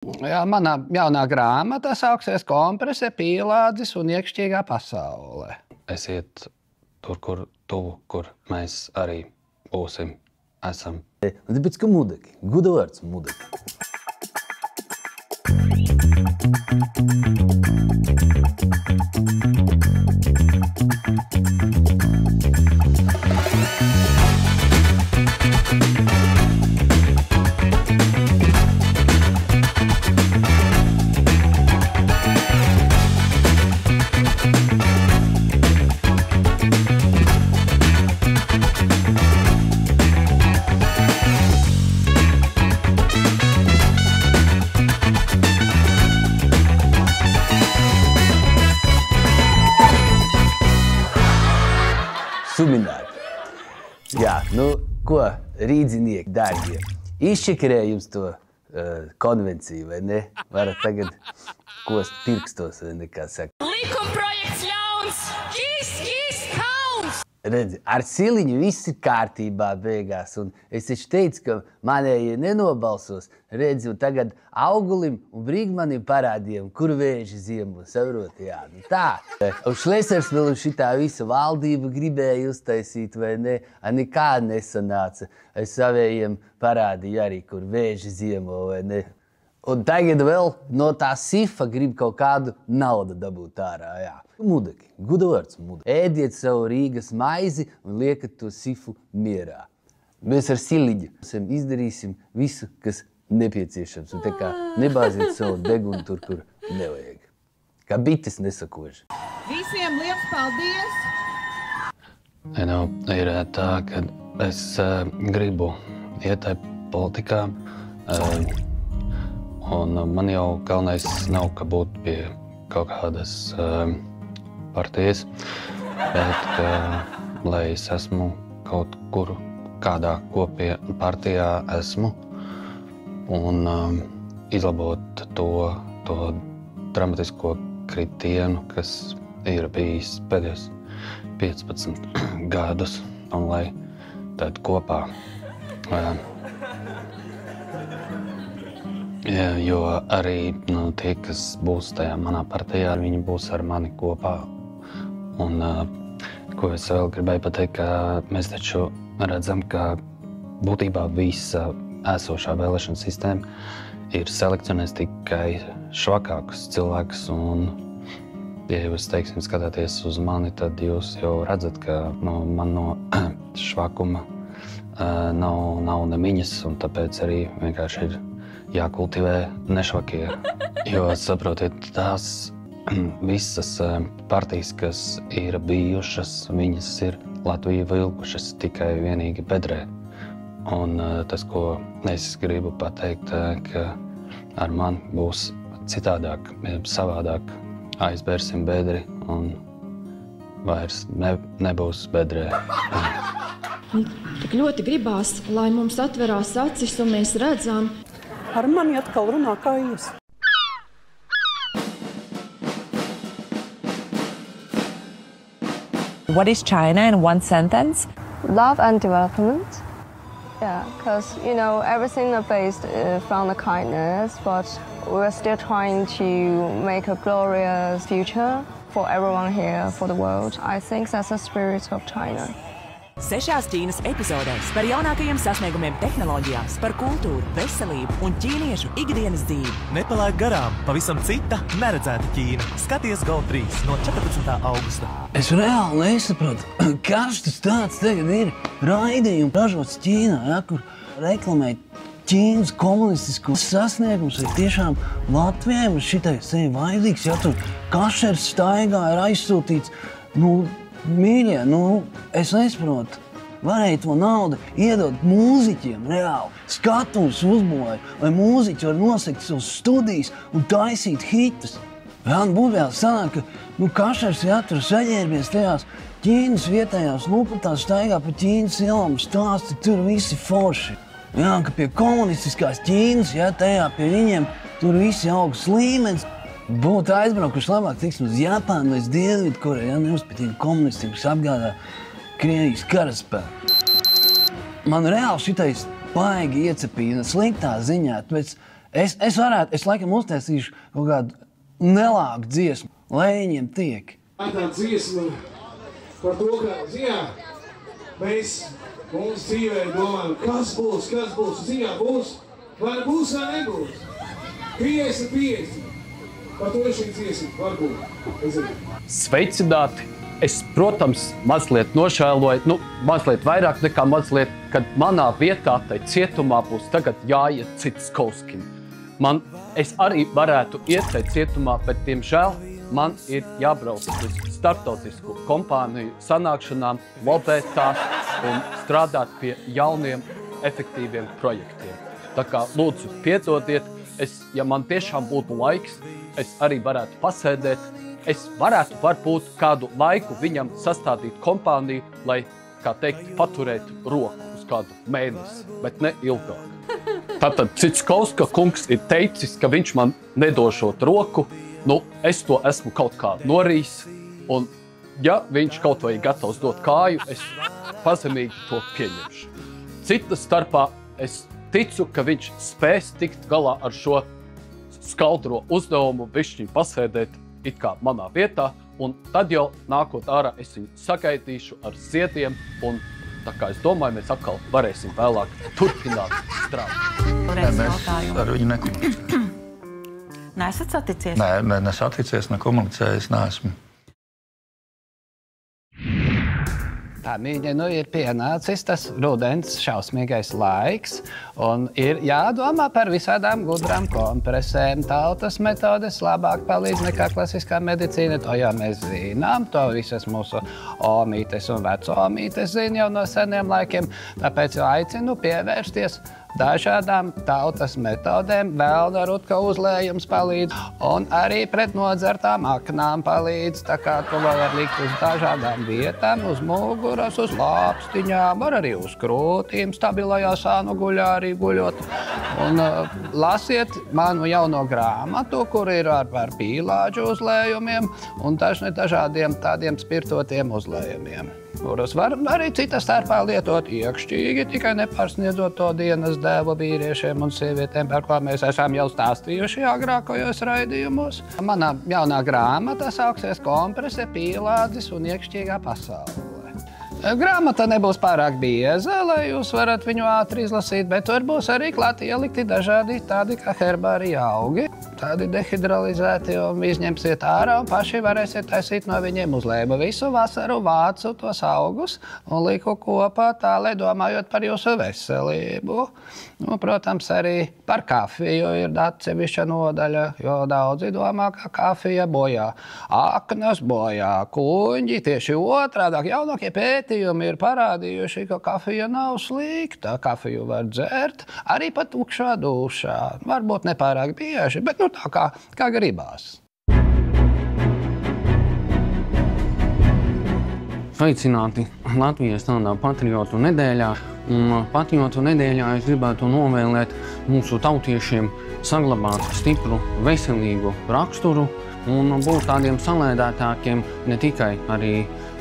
Jā, manā jaunā grāmatā sauksies Komprese, Pīlādzis un iekšķīgā pasaule. Esiet tur, kur mēs arī būsim, esam. Un tāpēc, ka mudaki, gudvārds mudaki. Suminēti. Jā, nu, ko, rīdzinieki, dārgie, izšekarēju jums to konvenciju, vai ne? Varat tagad kost pirkstos, vai ne, kā saka. Likumprojekts ļauns! Kis, kauns! Redzi, ar Siliņu viss ir kārtībā beigās, un es taču teicu, ka manējie nenobalsos. Redzi, un tagad Augulim un Brīgmanim parādījām, kur vēži ziemo, saproti, jā, nu tā. Un Šlesers vēl šitā visa valdība gribēja uztaisīt, vai ne, nekā nesanāca. Es savējiem parādīju arī, kur vēži ziemo, vai ne. Un tagad vēl no tā sifa grib kaut kādu naudu dabūt ārā, jā. Mudaki, gudvārds mudaki. Ēdiet savu Rīgas maizi un liekat to sifu mierā. Mēs ar Siliņu izdarīsim visu, kas nepieciešams. Un tā kā nebāziet savu degunu tur, kur nevajag. Kā bites nesakoži. Visiem liels paldies! Nu, ir tā, ka es gribu iet politikā. Un man jau galvenais nav, ka būtu pie kaut kādas partijas, bet lai es esmu kaut kur, kādā partijā esmu un izlabot to dramatisko kritienu, kas ir bijis pēdējos 15 gadus, un lai tad kopā. Jo arī tie, kas būs tajā manā partijā, viņi būs ar mani kopā. Un ko es vēl gribēju pateikt, ka mēs taču redzam, ka būtībā visa esošā vēlēšana sistēma ir selekcionēs tikai švakākus cilvēkus. Un, ja jūs, teiksim, skatāties uz mani, tad jūs jau redzat, ka man no švakuma nav nemiņas, un tāpēc arī vienkārši ir jākultivē nešvakie, jo, saprotiet, tās visas partijas, kas ir bijušas, viņas ir Latviju vilkušas tikai vienīgi bedrē. Un tas, ko es gribu pateikt, ka ar mani būs citādāk, savādāk. Aizbērsim bedri un vairs nebūs bedrē. Tik ļoti gribās, lai mums atverās acis un mēs redzam. Ar mani atkal runā kā jūs. What is China in one sentence? Love and development. Yeah, because, you know, everything is based from the kindness, but we're still trying to make a glorious future for everyone here, for the world. I think that's the spirit of China. 6 Ķīnas epizodēs par jaunākajiem sasniegumiem tehnoloģijās, par kultūru, veselību un ķīniešu ikdienas dzīvi. Nepalaid garām pavisam cita, neredzēta Ķīna. Skaties GO3 no 14. augusta. Es reāli nesaprotu, kas tas tāds tagad ir raidījumi ražots Ķīnā, ja, kur reklamē Ķīnas komunistiskos sasniegumus, vai tiešām Latvijai un šitai sevi vaidīgs, ja tur kašers staigā ir aizsūtīts, mīļie, es nesaprotu, varēja to naudu iedot mūziķiem reāli, skatuves uzbūvēja, lai mūziķi var nosegt savas studijas un taisīt hitus. Jā, būvējās sanāk, ka kašers tur saģērbies tajās Ķīnas vietējās lupatās staigā pa Ķīnas ielām stāsti, tur visi forši. Jā, ka pie komunistiskās Ķīnas, tajā pie viņiem, tur visi augsts līmenis. Būtu aizbraukuši labāk, tiksim, uz Japānu vai uz Dienvidkoreju, ja nevis pie tiem komunistiem, kas apgādā Krievijas karaspēku. Man reāli šitais baigi iecepīja sliktā ziņā, tāpēc Es laikam uztaisīšu kaut kādu nelāgu dziesmu, lai viņiem tiek. Tā dziesma par to, ka, mēs mums dzīvē domājam, kas būs, būs, vai nebūs. 50. Par to šī dziesma, varbūt. Sveicināti! Es, protams, mazliet nošēloju, mazliet vairāk nekā mazliet, kad manā vietā tai cietumā būs tagad jāiet Citskovskim. Es arī varētu iet tai cietumā, bet, diemžēl, man ir jābrauc uz starptautisku kompāniju sanākšanām, lobēt tās un strādāt pie jauniem, efektīviem projektiem. Tā kā, lūdzu, piedodiet, ja man tiešām būtu laiks, es arī varētu pasēdēt. Es varētu varbūt kādu laiku viņam sastādīt kompāniju, lai, kā teikt, paturētu roku uz kādu mēnesi, bet ne ilgāk. Tātad Citskovska kungs ir teicis, ka viņš man nedošot roku, es to esmu kaut kā norījis, un ja viņš kaut vai gatavs dot kāju, es pazemīgi to pieņemšu. Citas starpā es ticu, ka viņš spēs tikt galā ar šo skaldro uzdevumu, bišķiņ pasēdēt it kā manā vietā, un tad jau nākot ārā es viņu sagaidīšu ar ziediem, un tā kā es domāju, mēs atkal varēsim vēlāk turpināt strādāt. Mēs ar viņu nekomunicējam. Neesat saticies? Nē, nesaticies, nekomunicējis, neesmu. Tā mīļa, ir pienācis tas rudens šausmīgais laiks, un ir jādomā par visādām gudrām kompresēm. Tautas metodes labāk palīdz nekā klasiskā medicīna, to jau mēs zinām, to visas mūsu omītes un vecomītes zina jau no seniem laikiem, tāpēc jau aicinu pievērsties dažādām tautas metodēm. Velna rutka uzlējums palīdz, un arī pret nodzertām aknām palīdz, tā kā to var likt uz dažādām vietām, uz muguras, uz lāpstiņām, var arī uz krūtīm, stabilajā sānu guļā arī guļot. Un lasiet manu jauno grāmatu, kur ir par pīlāģu uzlējumiem un dažādiem tādiem spirtotiem uzlējumiem, kurus var arī cita starpā lietot iekšķīgi, tikai nepārsniedzot to dienas devu vīriešiem un sievietēm, par ko mēs esam jau stāstījuši agrākajos raidījumos. Manā jaunā grāmata sauksies Komprese, pīlādzis un iekšķīgā pasaule. Grāmata nebūs pārāk bieza, lai jūs varat viņu ātri izlasīt, bet tur būs arī klāt ielikti dažādi tādi kā herbārija augi, tādi dehidralizēti, un izņemsiet ārā un paši varēsiet taisīt no viņiem uzlējumu. Visu vasaru vācu tos augus un liku kopā tā, lai domājot par jūsu veselību. Protams, arī par kafiju ir atsevišķa nodaļa, jo daudzi domā, ka kafija bojā aknas, bojā kuņģi. Tieši otrādāk, jaunākie pētījumi ir parādījuši, ka kafija nav slikta. Kafiju var dzert arī pat tukšā dušā. Varbūt nepārāk bieži, bet tā kā gribās. Sveicināti Latvijas tādā patriotu nedēļā. Patriotu nedēļā es gribētu novēlēt mūsu tautiešiem saglabāt stipru, veselīgu raksturu un būt tādiem salēdētākiem ne tikai arī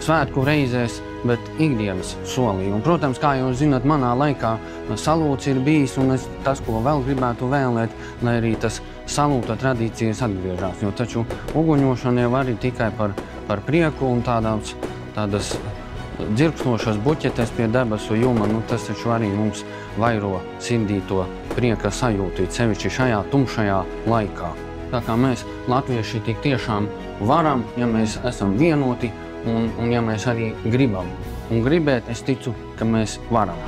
svētku reizēs, bet ikdienas solī. Un, protams, kā jūs zināt, manā laikā salūts ir bijis, un tas, ko vēl gribētu vēlēt, lai arī tas salūta tradīcijas atgriežās. Jo taču uguņošana jau arī tikai par prieku un tādas dzirkstošas buķetes pie debesu juma, tas taču arī mums vairo sirdī to prieka sajūtu, sevišķi šajā tumšajā laikā. Tā kā mēs, latvieši, tik tiešām varam, ja mēs esam vienoti un ja mēs arī gribam. Un gribēt, es ticu, ka mēs varam.